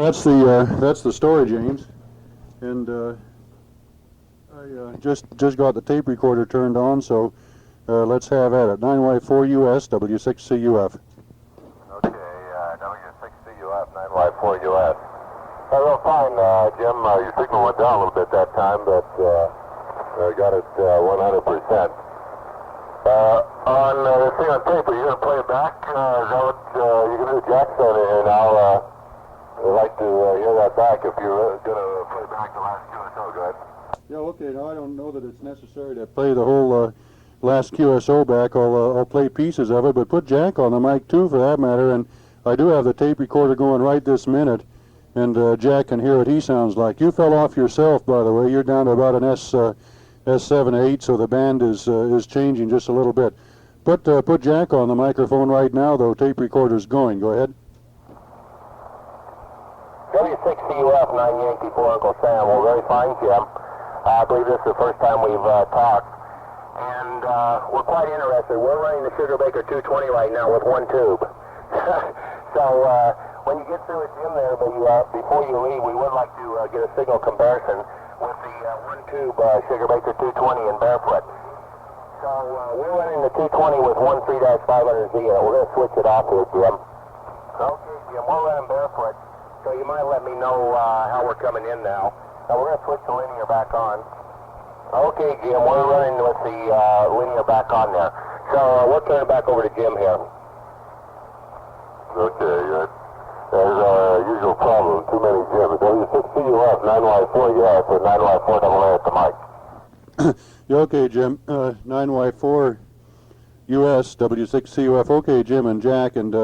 That's the story, James. And I just got the tape recorder turned on, so let's have at it. 9Y4 US W6CUF. Okay, W6CUF 9Y4 US. Well, fine, Jim. Your signal went down a little bit that time, but got it 100%. On the thing on tape, are you going to play it back? Is that what you're going to do, Jackson? And I'd like to hear that back if you're going to play back the last QSO. Go ahead. Yeah, okay. Now, I don't know that it's necessary to play the whole last QSO back. I'll play pieces of it, but put Jack on the mic, too, for that matter. And I do have the tape recorder going right this minute, and Jack can hear what he sounds like. You fell off yourself, by the way. You're down to about an S7-8, so the band is changing just a little bit. Put Jack on the microphone right now, though. Tape recorder's going. Go ahead. W6CUF 9 Yankee 4 Uncle Sam. Well, very fine, Jim. I believe this is the first time we've talked, and we're quite interested. We're running the Sugar Baker 220 right now with one tube. So when you get through with Jim there, before you leave, we would like to get a signal comparison with the one tube Sugar Baker 220 in barefoot. So we're running the 220 with one 3-500Z in it. We're going to switch it off here, Jim. Okay, Jim, we're running barefoot, so you might let me know how we're coming in now. We're going to switch the linear back on. Okay, Jim, we're running with the linear back on there. So we'll turn it back over to Jim here. Okay, there's our usual problem, too many Jims. W6CUF 9Y4 US or 9Y4 AA at the mic. Yeah, okay, Jim. 9Y4 US W6CUF. Okay, Jim and Jack, and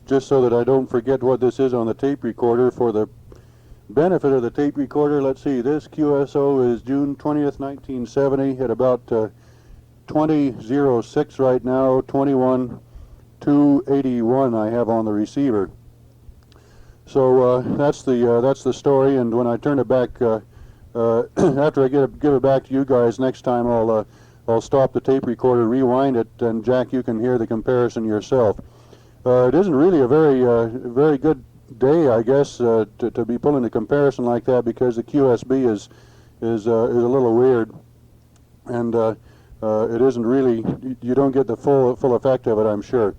just so that I don't forget what this is on the tape recorder, for the benefit of the tape recorder, let's see, this QSO is June 20th, 1970 at about 20:06 right now, 21:281 I have on the receiver. So that's the story, and when I turn it back, after I give it back to you guys next time, I'll stop the tape recorder, rewind it, and Jack, you can hear the comparison yourself. It isn't really a very good day, I guess, to be pulling a comparison like that, because the QSB is a little weird, and it isn't really, you don't get the full effect of it, I'm sure.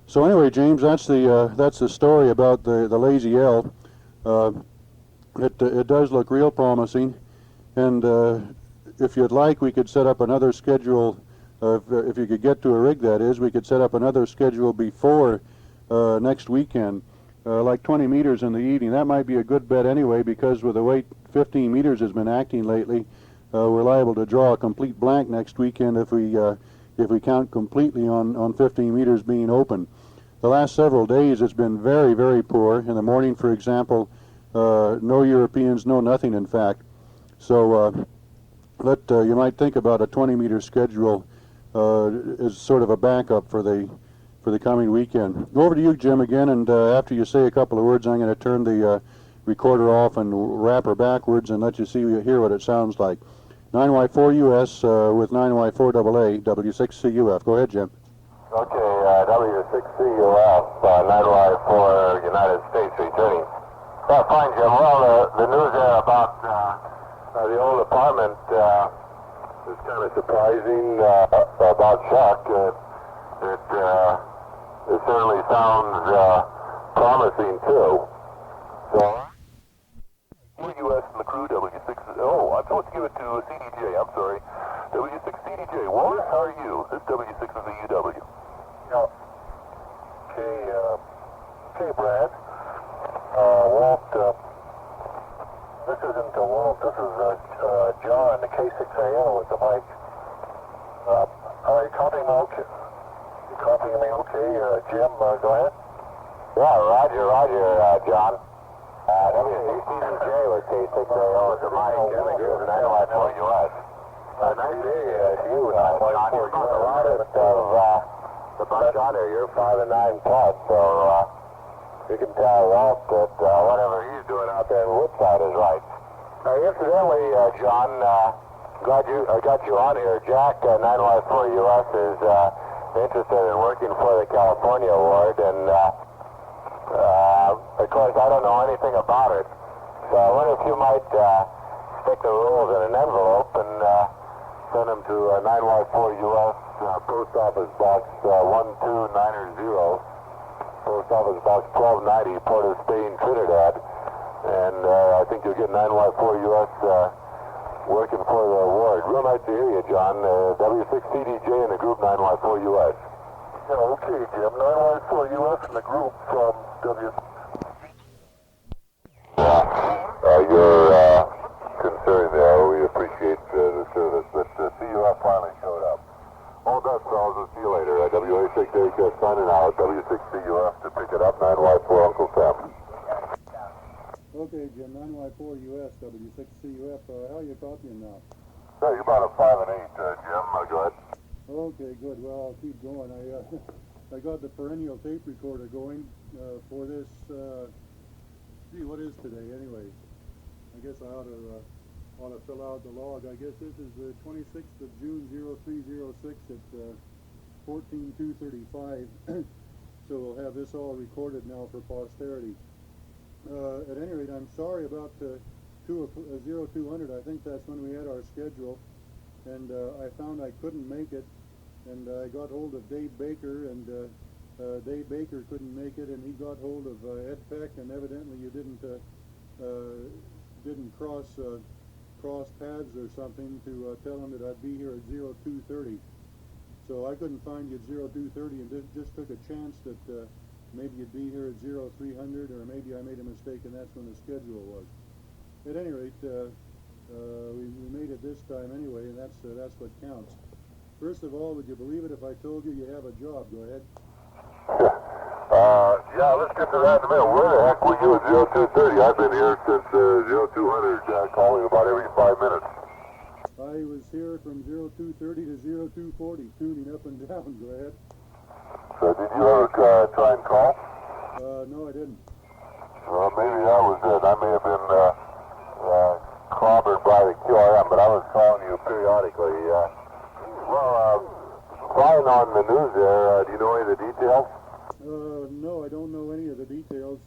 So anyway, James, that's the story about the Lazy L. It does look real promising, and if you'd like, we could set up another schedule. If you could get to a rig, that is, we could set up another schedule before next weekend, like 20 meters in the evening. That might be a good bet anyway, because with the way 15 meters has been acting lately, we're liable to draw a complete blank next weekend if we count completely on 15 meters being open. The last several days it's been very, very poor. In the morning, for example, no Europeans, no nothing, in fact. So you might think about a 20-meter schedule as sort of a backup for the coming weekend. Go over to you, Jim, again, and after you say a couple of words, I'm going to turn the recorder off and wrap her backwards and let you hear what it sounds like. 9Y4 US with 9Y4 AA, W6CUF. Go ahead, Jim. Okay, W6CUF 9Y4 United States returning. Fine, Jim. Well, the news there about the old apartment is kind of surprising about Chuck. It certainly sounds promising, too. So, U.S. and the crew, W6, oh, I'm supposed to give it to CDJ, I'm sorry. W6 CDJ, Walter, how are you? This W6 is the UW. Yeah. Okay, Brad. Walt, this isn't Walt, this is John, the K6AL with the mic. Are you copying me okay? You copying me okay? Jim, go ahead. Yeah, roger, John. W6CDJ with K6AL with the mic, and the group 9Y4 US. Nice day to you, 9Y4 US. A lot of the bunch on there, you're 5 and 9 plus, so you can tell Walt that whatever he's doing out there in Woodside is right. Incidentally, John, glad I got you on here. Jack, 9Y4 US is interested in working for the California Award, and of course, I don't know anything about it. So I wonder if you might stick the rules in an envelope and send them to 9Y4US, Post Office Box 12900, Post Office Box 1290, Port of Spain, Trinidad. And I think you'll get 9Y4US working for the award. Real nice to hear you, John. W6CDJ in the group 9Y4US. Yeah, okay, Jim. 9Y4US in the group from W. Your concern there, we appreciate the service, but CUF finally showed up. All done, fellas. We'll see you later. WA6CUF signing out. W6CUF to pick it up. 9Y4 Uncle Sam. Okay, Jim, 9Y4US, W6CUF, how are you copying now? Yeah, you're about a 5 and 8, Jim. Go ahead. Okay, good. Well, I'll keep going. I got the perennial tape recorder going for this. Gee, what is today, anyway? I guess I ought to fill out the log. I guess this is the 26th of June, 0306 at 14:2:35. So we'll have this all recorded now for posterity. At any rate, I'm sorry about 0200. I think that's when we had our schedule, and I found I couldn't make it, and I got hold of Dave Baker, and Dave Baker couldn't make it, and he got hold of Ed Peck, and evidently you didn't cross paths or something to tell him that I'd be here at 0230. So I couldn't find you at 0230, and just took a chance that maybe you'd be here at 0300, or maybe I made a mistake and that's when the schedule was. At any rate, we made it this time anyway, and that's what counts. First of all, would you believe it if I told you you have a job? Go ahead. Yeah, let's get to that in a minute. Where the heck were you at 0230? I've been here since 0200, calling about every 5 minutes. I was here from 0230 to 0240, tuning up and down. Go ahead. So did you ever try and call? No, I didn't. Well, maybe that was it. I may have been clobbered by the QRM, but I was calling you periodically. Flying on the news there, do you know any of the details? No, I don't know any of the details.